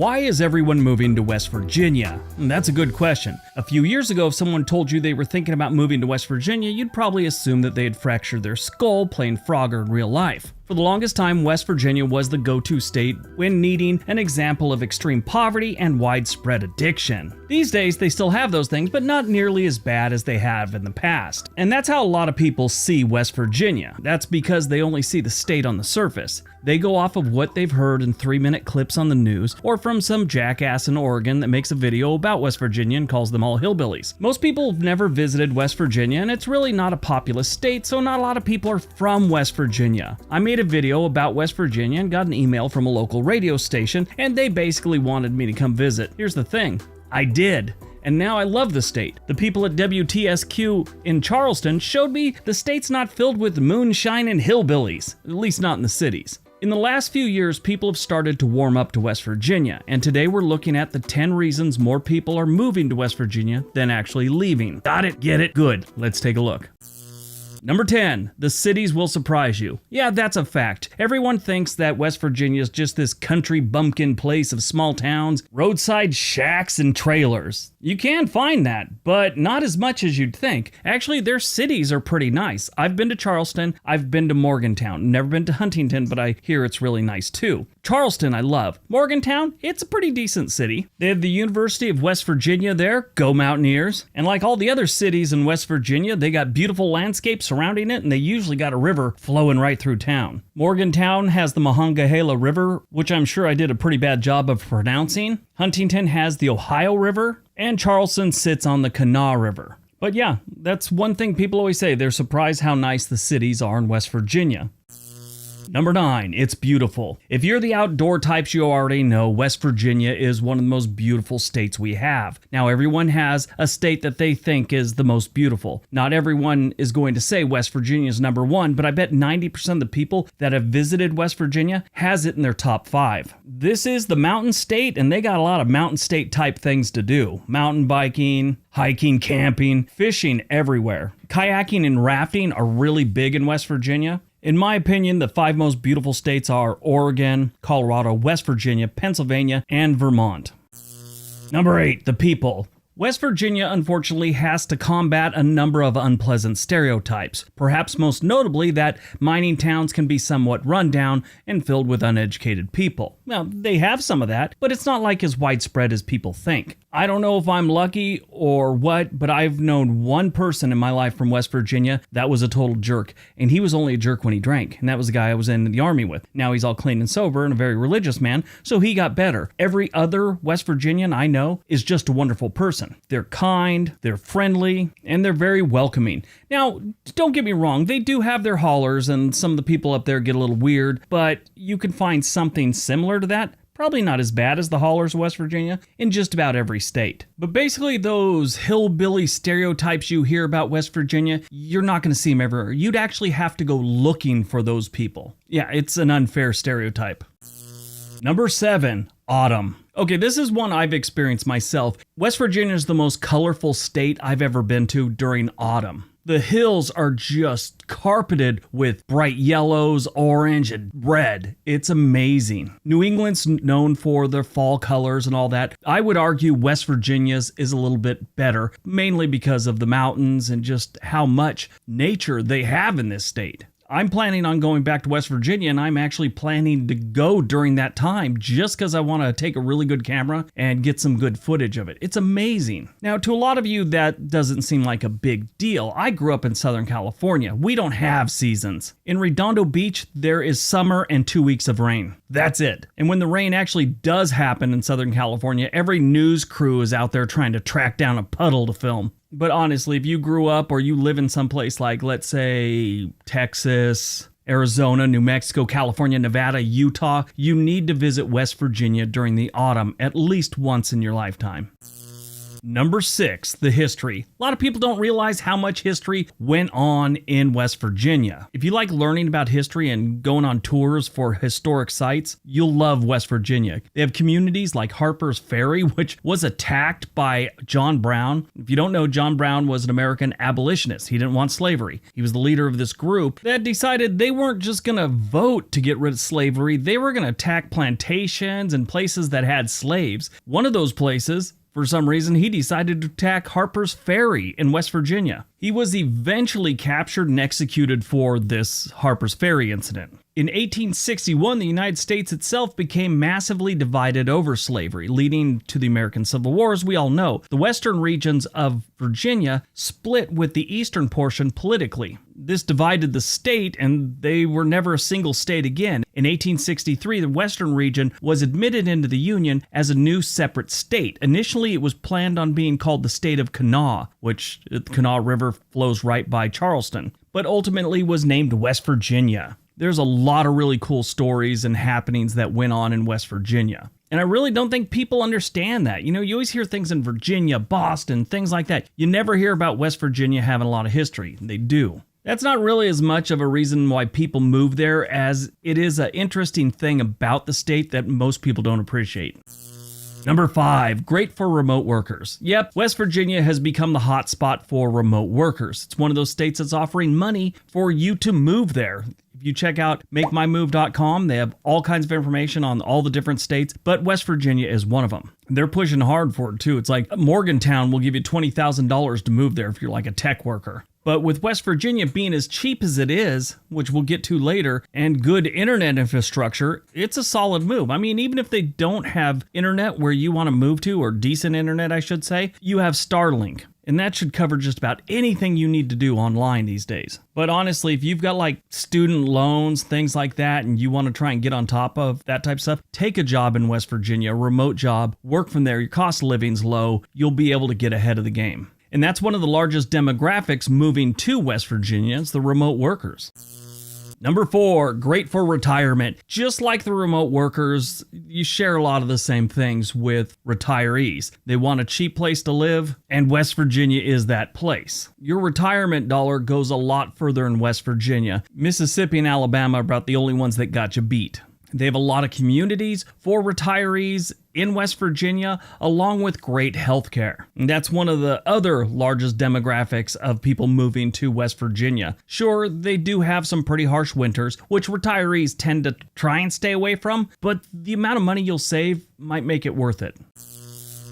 Why is everyone moving to West Virginia? That's a good question. A few years ago, if someone told you they were thinking about moving to West Virginia, you'd probably assume that they had fractured their skull playing Frogger in real life. For the longest time, West Virginia was the go-to state when needing an example of extreme poverty and widespread addiction. These days, they still have those things, but not nearly as bad as they have in the past. And that's how a lot of people see West Virginia. That's because they only see the state on the surface. They go off of what they've heard in 3-minute clips on the news, or from some jackass in Oregon that makes a video about West Virginia and calls them all hillbillies. Most people have never visited West Virginia, and it's really not a populous state, so not a lot of people are from West Virginia. I made a video about West Virginia and got an email from a local radio station, and they basically wanted me to come visit. Here's the thing, I did. And now I love the state. The people at WTSQ in Charleston showed me the state's not filled with moonshine and hillbillies, at least not in the cities. In the last few years, people have started to warm up to West Virginia, and today we're looking at the 10 reasons more people are moving to West Virginia than actually leaving. Got it? Get it? Good. Let's take a look. Number 10, the cities will surprise you. Yeah, that's a fact. Everyone thinks that West Virginia is just this country bumpkin place of small towns, roadside shacks, and trailers. You can find that, but not as much as you'd think. Actually, their cities are pretty nice. I've been to Charleston, I've been to Morgantown, never been to Huntington, but I hear it's really nice too. Charleston, I love. Morgantown, it's a pretty decent city. They have the University of West Virginia there, go Mountaineers. And like all the other cities in West Virginia, they got beautiful landscapes surrounding it, and they usually got a river flowing right through town. Morgantown has the Monongahela River, which I'm sure I did a pretty bad job of pronouncing. Huntington has the Ohio River, and Charleston sits on the Kanawha River. But yeah, that's one thing people always say, they're surprised how nice the cities are in West Virginia. Number 9, it's beautiful. If you're the outdoor types, you already know West Virginia is one of the most beautiful states we have. Now, everyone has a state that they think is the most beautiful. Not everyone is going to say West Virginia is number 1, but I bet 90% of the people that have visited West Virginia has it in their top 5. This is the mountain state, and they got a lot of mountain state type things to do. Mountain biking, hiking, camping, fishing everywhere. Kayaking and rafting are really big in West Virginia. In my opinion, the 5 most beautiful states are Oregon, Colorado, West Virginia, Pennsylvania, and Vermont. Number 8, the people. West Virginia, unfortunately, has to combat a number of unpleasant stereotypes, perhaps most notably that mining towns can be somewhat rundown and filled with uneducated people. Now, they have some of that, but it's not like as widespread as people think. I don't know if I'm lucky or what, but I've known one person in my life from West Virginia that was a total jerk, and he was only a jerk when he drank, and that was the guy I was in the army with. Now he's all clean and sober and a very religious man, so he got better. Every other West Virginian I know is just a wonderful person. They're kind, they're friendly, and they're very welcoming. Now, don't get me wrong, they do have their hollers, and some of the people up there get a little weird, but you can find something similar to that. Probably not as bad as the hollers of West Virginia in just about every state. But basically those hillbilly stereotypes you hear about West Virginia, you're not going to see them everywhere. You'd actually have to go looking for those people. Yeah, it's an unfair stereotype. Number 7, autumn. Okay, this is one I've experienced myself. West Virginia is the most colorful state I've ever been to during autumn. The hills are just carpeted with bright yellows, orange, and red. It's amazing. New England's known for their fall colors and all that. I would argue West Virginia's is a little bit better, mainly because of the mountains and just how much nature they have in this state. I'm planning on going back to West Virginia, and I'm actually planning to go during that time just because I want to take a really good camera and get some good footage of it. It's amazing. Now, to a lot of you, that doesn't seem like a big deal. I grew up in Southern California. We don't have seasons. In Redondo Beach, there is summer and 2 weeks of rain. That's it. And when the rain actually does happen in Southern California, every news crew is out there trying to track down a puddle to film. But honestly, if you grew up or you live in some place like, let's say, Texas, Arizona, New Mexico, California, Nevada, Utah, you need to visit West Virginia during the autumn at least once in your lifetime. Number 6, the history. A lot of people don't realize how much history went on in West Virginia. If you like learning about history and going on tours for historic sites, you'll love West Virginia. They have communities like Harper's Ferry, which was attacked by John Brown. If you don't know, John Brown was an American abolitionist. He didn't want slavery. He was the leader of this group that decided they weren't just going to vote to get rid of slavery. They were going to attack plantations and places that had slaves. One of those places, for some reason, he decided to attack Harper's Ferry in West Virginia. He was eventually captured and executed for this Harper's Ferry incident. In 1861, the United States itself became massively divided over slavery, leading to the American Civil War, as we all know. The western regions of Virginia split with the eastern portion politically. This divided the state, and they were never a single state again. In 1863, the western region was admitted into the Union as a new separate state. Initially, it was planned on being called the state of Kanawha, which the Kanawha River flows right by Charleston, but ultimately was named West Virginia. There's a lot of really cool stories and happenings that went on in West Virginia. And I really don't think people understand that. You know, you always hear things in Virginia, Boston, things like that. You never hear about West Virginia having a lot of history. They do. That's not really as much of a reason why people move there as it is an interesting thing about the state that most people don't appreciate. Number 5, great for remote workers. Yep, West Virginia has become the hot spot for remote workers. It's one of those states that's offering money for you to move there. If you check out MakeMyMove.com, they have all kinds of information on all the different states, but West Virginia is one of them. They're pushing hard for it too. It's like Morgantown will give you $20,000 to move there if you're like a tech worker. But with West Virginia being as cheap as it is, which we'll get to later, and good internet infrastructure, it's a solid move. I mean, even if they don't have internet where you want to move to, or decent internet, I should say, you have Starlink. And that should cover just about anything you need to do online these days. But honestly, if you've got like student loans, things like that, and you want to try and get on top of that type of stuff, take a job in West Virginia, a remote job, work from there. Your cost of living's low. You'll be able to get ahead of the game. And that's one of the largest demographics moving to West Virginia. It's the remote workers. Number 4, great for retirement. Just like the remote workers, you share a lot of the same things with retirees. They want a cheap place to live, and West Virginia is that place. Your retirement dollar goes a lot further in West Virginia. Mississippi and Alabama are about the only ones that got you beat. They have a lot of communities for retirees in West Virginia, along with great health care. And that's one of the other largest demographics of people moving to West Virginia. Sure, they do have some pretty harsh winters, which retirees tend to try and stay away from, but the amount of money you'll save might make it worth it.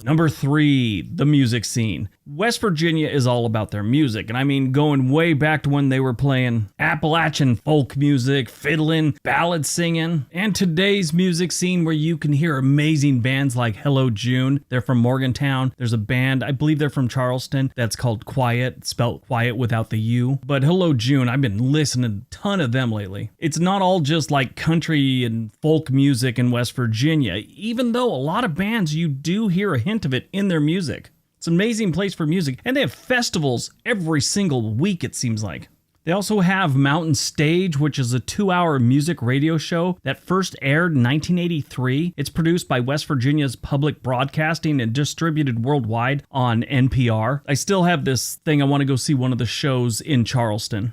Number 3, the music scene. West Virginia is all about their music, and I mean going way back to when they were playing Appalachian folk music, fiddling, ballad singing, and today's music scene where you can hear amazing bands like Hello June. They're from Morgantown. There's a band, I believe they're from Charleston, that's called Quiet, spelled Quiet without the U. But Hello June, I've been listening to a ton of them lately. It's not all just like country and folk music in West Virginia, even though a lot of bands you do hear a hint of it in their music. It's an amazing place for music, and they have festivals every single week, it seems like. They also have Mountain Stage, which is a 2-hour music radio show that first aired in 1983. It's produced by West Virginia's Public Broadcasting and distributed worldwide on NPR. I still have this thing. I want to go see one of the shows in Charleston.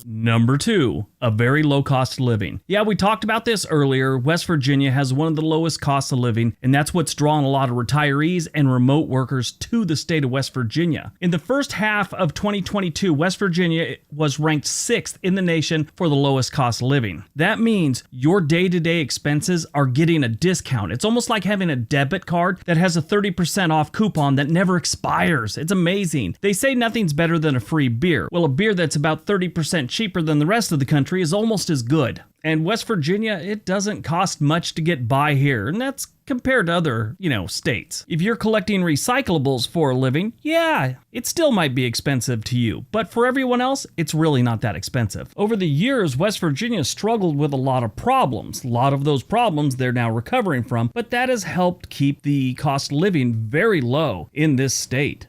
Number 2, a very low cost of living. Yeah, we talked about this earlier. West Virginia has one of the lowest costs of living, and that's what's drawn a lot of retirees and remote workers to the state of West Virginia. In the first half of 2022, West Virginia was ranked 6th in the nation for the lowest cost of living. That means your day-to-day expenses are getting a discount. It's almost like having a debit card that has a 30% off coupon that never expires. It's amazing. They say nothing's better than a free beer. Well, a beer that's about 30% cheaper than the rest of the country is almost as good. And West Virginia, it doesn't cost much to get by here, and that's compared to other, states. If you're collecting recyclables for a living, yeah, it still might be expensive to you, but for everyone else, it's really not that expensive. Over the years, West Virginia struggled with a lot of problems. A lot of those problems they're now recovering from, but that has helped keep the cost of living very low in this state.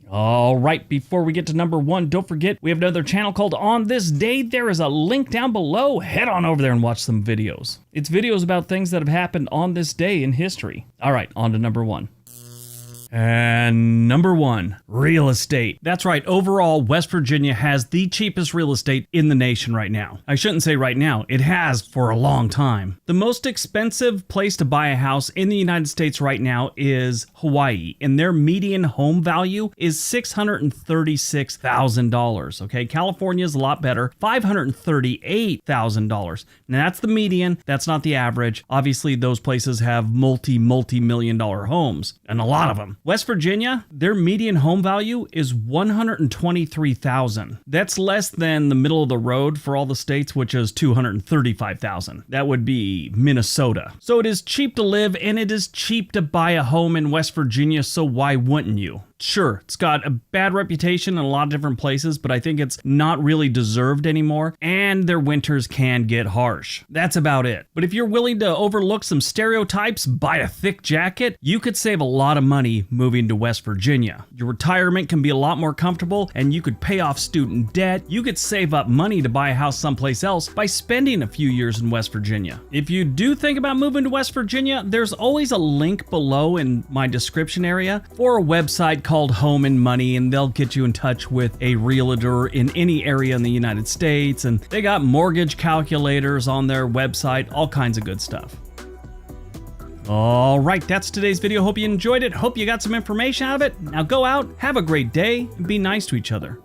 All right, before we get to number 1, don't forget we have another channel called On This Day. There is a link down below. Head on over there and watch some videos. It's videos about things that have happened on this day in history. All right, on to number 1. And number 1, real estate. That's right, overall, West Virginia has the cheapest real estate in the nation right now. I shouldn't say right now, it has for a long time. The most expensive place to buy a house in the United States right now is Hawaii, and their median home value is $636,000. Okay, California is a lot better, $538,000. Now that's the median, that's not the average. Obviously, those places have multi-million dollar homes, and a lot of them. West Virginia, their median home value is $123,000. That's less than the middle of the road for all the states, which is $235,000. That would be Minnesota. So it is cheap to live and it is cheap to buy a home in West Virginia, so why wouldn't you? Sure, it's got a bad reputation in a lot of different places, but I think it's not really deserved anymore, and their winters can get harsh. That's about it. But if you're willing to overlook some stereotypes, buy a thick jacket, you could save a lot of money moving to West Virginia. Your retirement can be a lot more comfortable, and you could pay off student debt. You could save up money to buy a house someplace else by spending a few years in West Virginia. If you do think about moving to West Virginia, there's always a link below in my description area for a website called Home and Money, and they'll get you in touch with a realtor in any area in the United States, and they got mortgage calculators on their website, all kinds of good stuff. All right, that's today's video. Hope you enjoyed it. Hope you got some information out of it. Now go out, have a great day, and be nice to each other.